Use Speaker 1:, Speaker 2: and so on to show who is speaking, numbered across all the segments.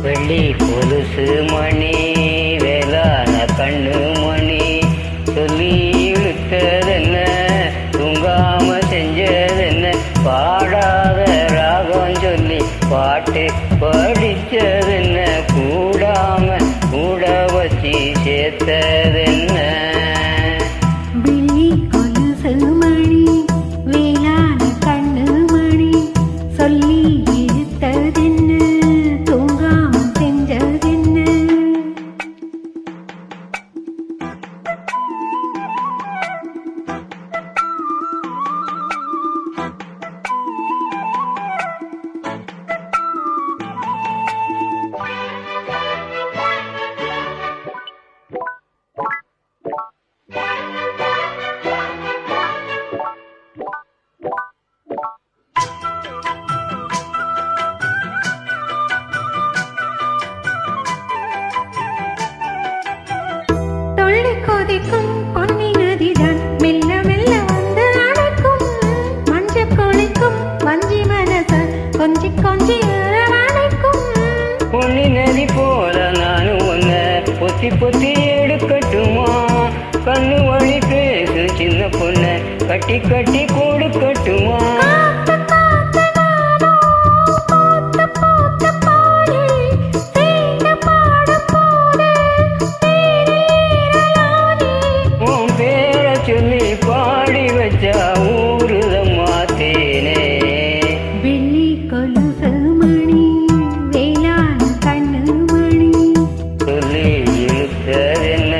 Speaker 1: வெள்ளி கொலுசு மணி வேளான கண்ணு மணி சொல்லி இழுத்ததென்ன தூங்காம செஞ்சதென்ன பாடாத ராகம் சொல்லி பாட்டு படிச்சதென்ன கூடாம கூட வச்சு சேர்த்ததென்ன
Speaker 2: பொன்னி நதிதான் மெல்ல மெல்ல வந்து அணைக்கும் மஞ்ச கொளிக்கும் வஞ்சி மனச கொஞ்சி கொஞ்சி அரவணைக்கும்
Speaker 1: பொன்னி நதி போல நானும் ஒன்ன பொத்தி பொத்தி எடுக்கட்டுமா கண்ணு வழி பேசு சின்ன பொண்ண கட்டி கட்டி கொடுக்கட்டுமா சொல்லி பாடி வச்சா ஊருதம்மா தேனே
Speaker 2: வெள்ளி கொலுசு மணி வேளாண் கண்ணு மணி
Speaker 1: சொல்லி இழுத்ததென்ன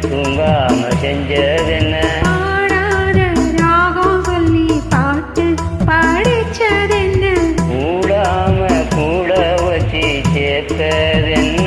Speaker 1: தூங்காம செஞ்சதென்ன
Speaker 2: பாடாத ராகம் சொல்லி பாட்டு பாடிச்சதென்ன
Speaker 1: கூடாம கூட வச்சு சேர்த்ததென்ன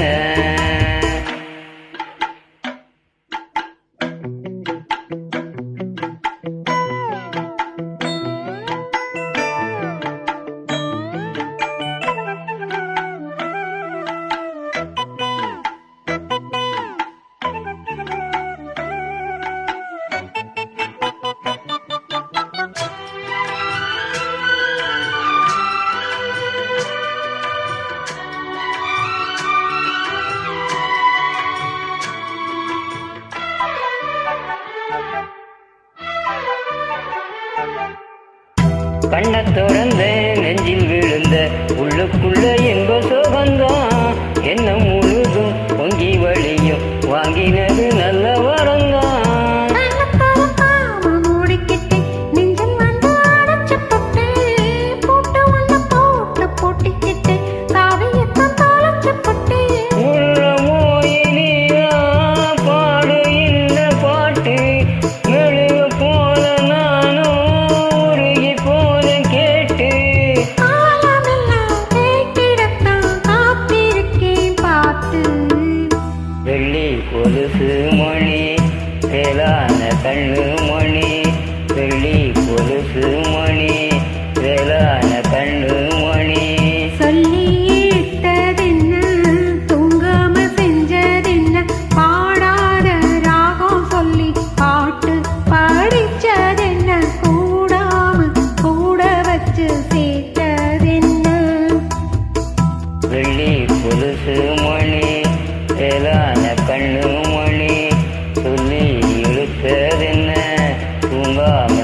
Speaker 1: கண்ண திறந்த நெஞ்சில் விழுந்த உள்ளுக்குள்ள இன்ப சோகந்தான் என்ன முழுதும் பொங்கி வழியும் வாங்கினது நல்ல வரந்தான் கொலுசு மணி வேளான கண்ணு மணி வெள்ளி கொலுசு மணி வேளான கண்ணு மணி
Speaker 2: சொல்லி இட்டதென்ன தூங்காம செஞ்சதென்ன பாடாத ராகம் சொல்லி பாட்டு பாடிச்சதென்ன கூடாம கூட வச்சு சேர்த்ததென்ன
Speaker 1: வெள்ளி கொலுசு மணி வேளான கண்ணு மணி சொல்லி இழுத்ததென்ன தூங்காம